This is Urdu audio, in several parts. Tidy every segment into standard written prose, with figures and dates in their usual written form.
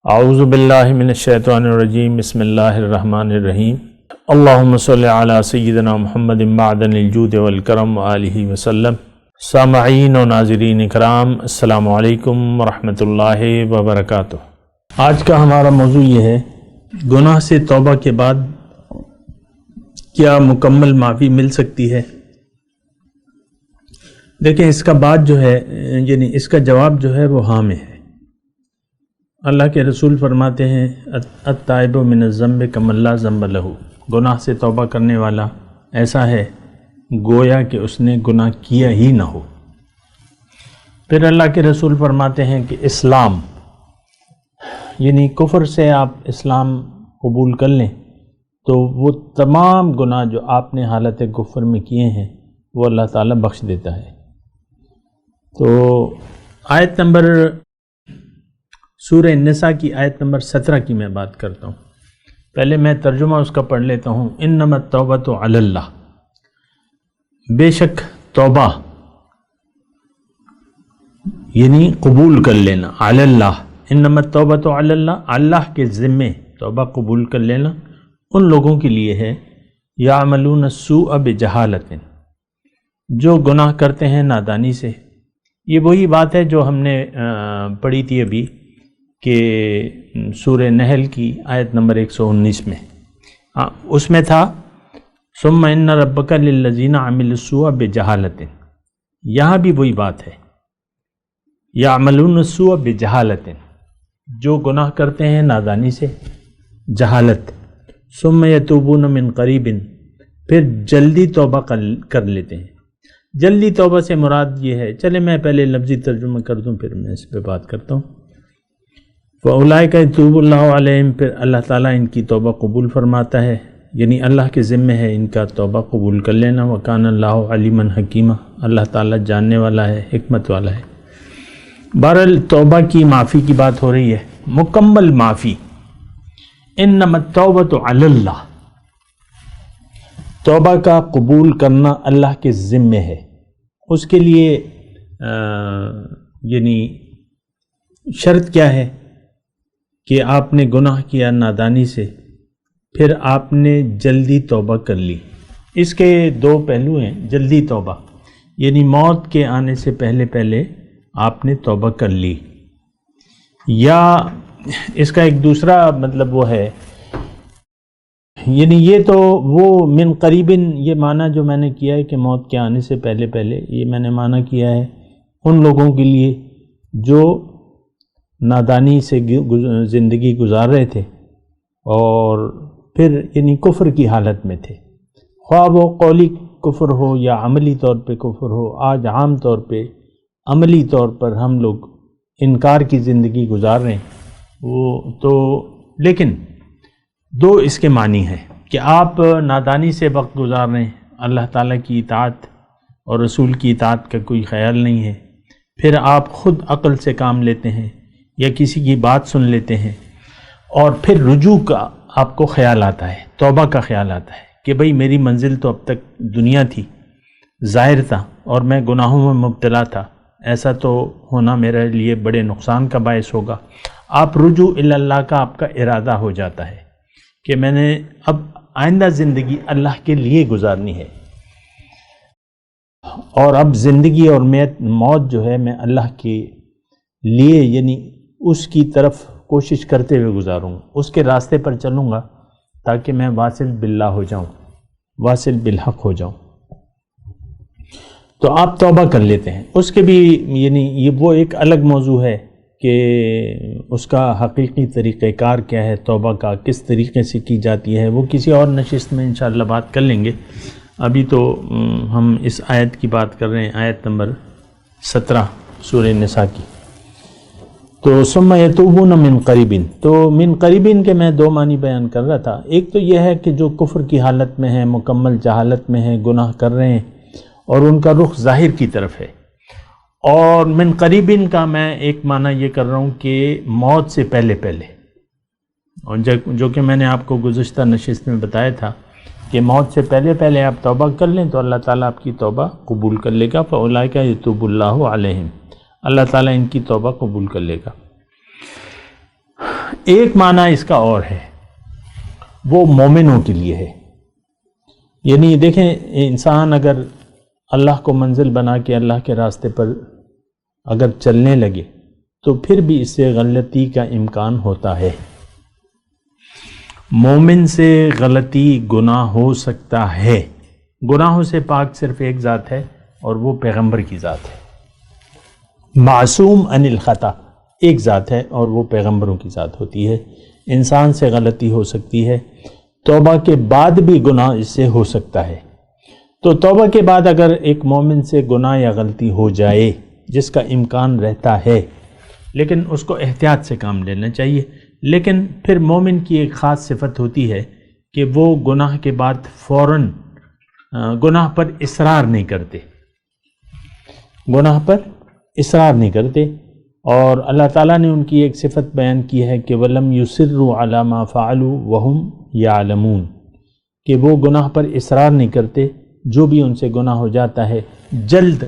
اعوذ باللہ من الشیطان الرجیم بسم اللہ الرحمن الرحیم اللہم صلی علی سیدنا محمد معدن الجود والکرم وآلہ وسلم۔ سامعین و ناظرین اکرام، السلام علیکم ورحمۃ اللہ وبرکاتہ۔ آج کا ہمارا موضوع یہ ہے، گناہ سے توبہ کے بعد کیا مکمل معافی مل سکتی ہے؟ دیکھیں، اس کا بعد جو ہے یعنی اس کا جواب جو ہے وہ ہاں میں ہے۔ اللہ کے رسول فرماتے ہیں التائب من الذنب کمن لا ذنب لہ، گناہ سے توبہ کرنے والا ایسا ہے گویا کہ اس نے گناہ کیا ہی نہ ہو۔ پھر اللہ کے رسول فرماتے ہیں کہ اسلام یعنی کفر سے آپ اسلام قبول کر لیں تو وہ تمام گناہ جو آپ نے حالت کفر میں کیے ہیں وہ اللہ تعالیٰ بخش دیتا ہے۔ تو آیت نمبر سورہ النساء کی آیت نمبر 17 کی میں بات کرتا ہوں۔ پہلے میں ترجمہ اس کا پڑھ لیتا ہوں۔ انما التوبۃ علی اللہ، بے شک توبہ یعنی قبول کر لینا، علی اللہ، انما التوبۃ علی اللہ، اللہ کے ذمے توبہ قبول کر لینا ان لوگوں کے لیے ہے یعملون السوء بجہالۃ، جو گناہ کرتے ہیں نادانی سے۔ یہ وہی بات ہے جو ہم نے پڑھی تھی ابھی کہ سورہ نحل کی آیت نمبر 119 میں، اس میں تھا ثم ان ربک للذین عملوا السوء بجہالۃ، یہاں بھی وہی بات ہے یعملون السوء بجہالۃ، جو گناہ کرتے ہیں نادانی سے، جہالت، ثم یتوبون من قریب، پھر جلدی توبہ کر لیتے ہیں۔ جلدی توبہ سے مراد یہ ہے، چلے میں پہلے لفظی ترجمہ کر دوں پھر میں اس پہ بات کرتا ہوں۔ فَأُولَئِكَ يَتُوبُ اللَّهُ عَلَيْهِمْ، پھر اللہ تعالیٰ ان کی توبہ قبول فرماتا ہے، یعنی اللہ کے ذمے ہے ان کا توبہ قبول کر لینا۔ وَكَانَ اللَّهُ عَلِيمًا حَكِيمًا، اللہ تعالیٰ جاننے والا ہے، حکمت والا ہے۔ بہرحال توبہ کی معافی کی بات ہو رہی ہے، مکمل معافی۔ انما التوبۃ علی اللہ، توبہ کا قبول کرنا اللہ کے ذمے ہے۔ اس کے لیے یعنی شرط کیا ہے کہ آپ نے گناہ کیا نادانی سے، پھر آپ نے جلدی توبہ کر لی۔ اس کے دو پہلو ہیں، جلدی توبہ یعنی موت کے آنے سے پہلے آپ نے توبہ کر لی، یا اس کا ایک دوسرا مطلب وہ ہے، یعنی یہ تو وہ من قریبن، یہ معنی جو میں نے کیا ہے کہ موت کے آنے سے پہلے یہ میں نے معنی کیا ہے ان لوگوں کے لیے جو نادانی سے زندگی گزار رہے تھے اور پھر یعنی کفر کی حالت میں تھے، خواہ وہ قولی کفر ہو یا عملی طور پہ کفر ہو۔ آج عام طور پہ عملی طور پر ہم لوگ انکار کی زندگی گزار رہے ہیں، وہ تو لیکن دو اس کے معنی ہیں کہ آپ نادانی سے وقت گزار رہے ہیں، اللہ تعالیٰ کی اطاعت اور رسول کی اطاعت کا کوئی خیال نہیں ہے، پھر آپ خود عقل سے کام لیتے ہیں یا کسی کی بات سن لیتے ہیں، اور پھر رجوع کا آپ کو خیال آتا ہے، توبہ کا خیال آتا ہے کہ بھئی میری منزل تو اب تک دنیا تھی، ظاہر تھا، اور میں گناہوں میں مبتلا تھا، ایسا تو ہونا میرے لیے بڑے نقصان کا باعث ہوگا۔ آپ رجوع الی اللہ کا آپ کا ارادہ ہو جاتا ہے کہ میں نے اب آئندہ زندگی اللہ کے لیے گزارنی ہے، اور اب زندگی اور موت جو ہے میں اللہ کے لیے یعنی اس کی طرف کوشش کرتے ہوئے گزاروں، اس کے راستے پر چلوں گا تاکہ میں واصل باللہ ہو جاؤں، واصل بالحق ہو جاؤں۔ تو آپ توبہ کر لیتے ہیں، اس کے بھی یعنی یہ وہ ایک الگ موضوع ہے کہ اس کا حقیقی طریقہ کار کیا ہے، توبہ کا کس طریقے سے کی جاتی ہے، وہ کسی اور نشست میں انشاءاللہ بات کر لیں گے۔ ابھی تو ہم اس آیت کی بات کر رہے ہیں، آیت نمبر 17 سورہ نساء کی۔ تو ثم یتوبون من قریبن، تو من قریبن کے میں دو معنی بیان کر رہا تھا۔ ایک تو یہ ہے کہ جو کفر کی حالت میں ہے، مکمل جہالت میں ہے، گناہ کر رہے ہیں اور ان کا رخ ظاہر کی طرف ہے، اور من قریبن کا میں ایک معنی یہ کر رہا ہوں کہ موت سے پہلے، اور جو کہ میں نے آپ کو گزشتہ نشست میں بتایا تھا کہ موت سے پہلے آپ توبہ کر لیں تو اللہ تعالیٰ آپ کی توبہ قبول کر لے گا۔ فَأُولَئِكَ يَتُوبُ اللَّهُ عَلَيْهِمْ، اللہ تعالیٰ ان کی توبہ قبول کر لے گا۔ ایک معنی اس کا اور ہے، وہ مومنوں کے لیے ہے. یعنی دیکھیں، انسان اگر اللہ کو منزل بنا کے اللہ کے راستے پر اگر چلنے لگے تو پھر بھی اس سے غلطی کا امکان ہوتا ہے. مومن سے غلطی گناہ ہو سکتا ہے. گناہوں سے پاک صرف ایک ذات ہے اور وہ پیغمبر کی ذات ہے. معصوم عن الخطا ایک ذات ہے اور وہ پیغمبروں کی ذات ہوتی ہے. انسان سے غلطی ہو سکتی ہے، توبہ کے بعد بھی گناہ اس سے ہو سکتا ہے. تو توبہ کے بعد اگر ایک مومن سے گناہ یا غلطی ہو جائے، جس کا امکان رہتا ہے، لیکن اس کو احتیاط سے کام لینا چاہیے. لیکن پھر مومن کی ایک خاص صفت ہوتی ہے کہ وہ گناہ کے بعد فوراً گناہ پر اصرار نہیں کرتے، گناہ پر اصرار نہیں کرتے. اور اللہ تعالیٰ نے ان کی ایک صفت بیان کی ہے کہ وَلَمْ يُصِرُّوا عَلَى مَا فَعَلُوا وَهُمْ يَعْلَمُونَ، کہ وہ گناہ پر اصرار نہیں کرتے. جو بھی ان سے گناہ ہو جاتا ہے جلد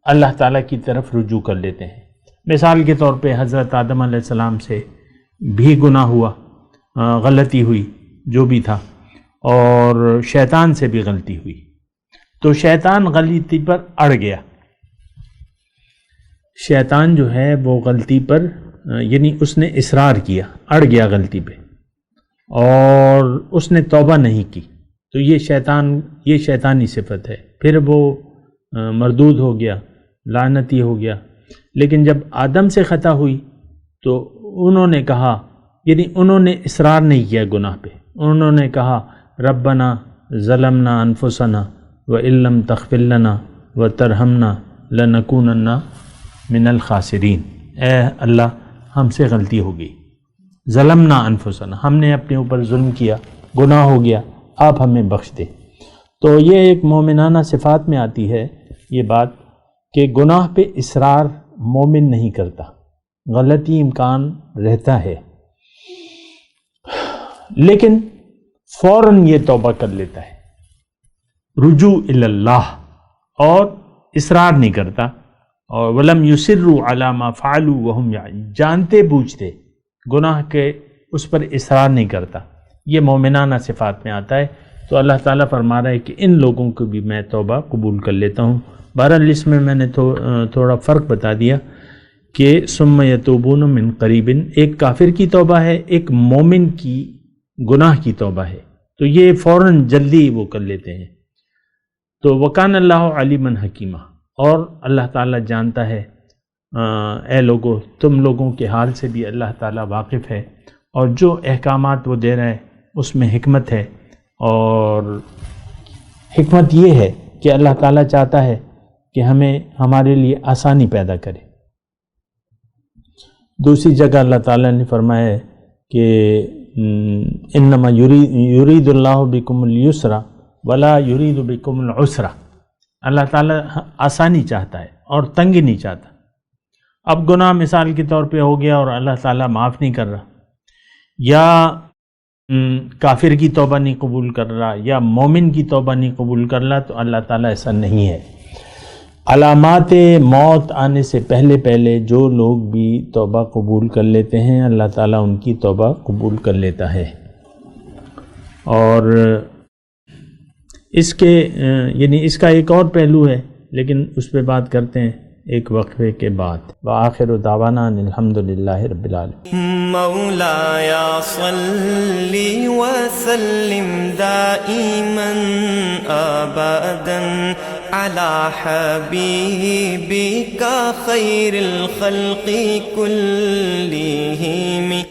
اللہ تعالیٰ کی طرف رجوع کر لیتے ہیں. مثال کے طور پہ حضرت آدم علیہ السلام سے بھی گناہ ہوا، غلطی ہوئی جو بھی تھا، اور شیطان سے بھی غلطی ہوئی. تو شیطان غلطی پر اڑ گیا. شیطان جو ہے وہ غلطی پر یعنی اس نے اصرار کیا، اڑ گیا غلطی پہ، اور اس نے توبہ نہیں کی. تو یہ شیطانی صفت ہے. پھر وہ مردود ہو گیا، لعنتی ہو گیا. لیکن جب آدم سے خطا ہوئی تو انہوں نے کہا، یعنی انہوں نے اصرار نہیں کیا گناہ پہ، انہوں نے کہا ربنا ظلمنا انفسنا وَإِن لَّمْ تَغْفِرْ لَنَا وَتَرْحَمْنَا لَنَكُونَنَّ مِنَ الْخَاسِرِينَ. اے اللہ، ہم سے غلطی ہو گئی، ظلمنا انفسنا، ہم نے اپنے اوپر ظلم کیا، گناہ ہو گیا، آپ ہمیں بخش دے. تو یہ ایک مومنانہ صفات میں آتی ہے یہ بات کہ گناہ پہ اصرار مومن نہیں کرتا، غلطی امکان رہتا ہے، لیکن فوراً یہ توبہ کر لیتا ہے، رجوع الی اللہ، اور اصرار نہیں کرتا. اور ولم یصروا علی ما فعلوا وهم یعلمون، جانتے بوجھتے گناہ کے اس پر اصرار نہیں کرتا. یہ مومنانہ صفات میں آتا ہے. تو اللہ تعالیٰ فرما رہا ہے کہ ان لوگوں کو بھی میں توبہ قبول کر لیتا ہوں. بہرحال اس میں میں نے تھوڑا فرق بتا دیا کہ ثم یتوبون من قریب، ایک کافر کی توبہ ہے، ایک مومن کی گناہ کی توبہ ہے. تو یہ فوراً جلدی وہ کر لیتے ہیں. تو وکان اللہ علیما حکیمہ، اور اللہ تعالیٰ جانتا ہے. اے لوگو، تم لوگوں کے حال سے بھی اللہ تعالیٰ واقف ہے، اور جو احکامات وہ دے رہا ہے اس میں حکمت ہے. اور حکمت یہ ہے کہ اللہ تعالیٰ چاہتا ہے کہ ہمارے لیے آسانی پیدا کرے. دوسری جگہ اللہ تعالیٰ نے فرمایا ہے کہ انما یرید اللہ بکم اليسر ولا یرید بکم العسر. اللہ تعالیٰ آسانی چاہتا ہے اور تنگی نہیں چاہتا. اب گناہ مثال کے طور پہ ہو گیا اور اللہ تعالیٰ معاف نہیں کر رہا، یا کافر کی توبہ نہیں قبول کر رہا، یا مومن کی توبہ نہیں قبول کر رہا، تو اللہ تعالیٰ ایسا نہیں ہے. علامات موت آنے سے پہلے پہلے جو لوگ بھی توبہ قبول کر لیتے ہیں، اللہ تعالیٰ ان کی توبہ قبول کر لیتا ہے. اور اس کے یعنی اس کا ایک اور پہلو ہے، لیکن اس پہ بات کرتے ہیں ایک وقفے کے بعد. وآخر دعوانا ان الحمدللہ رب العالمین. مولاي صل وسلم دائما ابدا على حبيبك خير الخلق كلهم.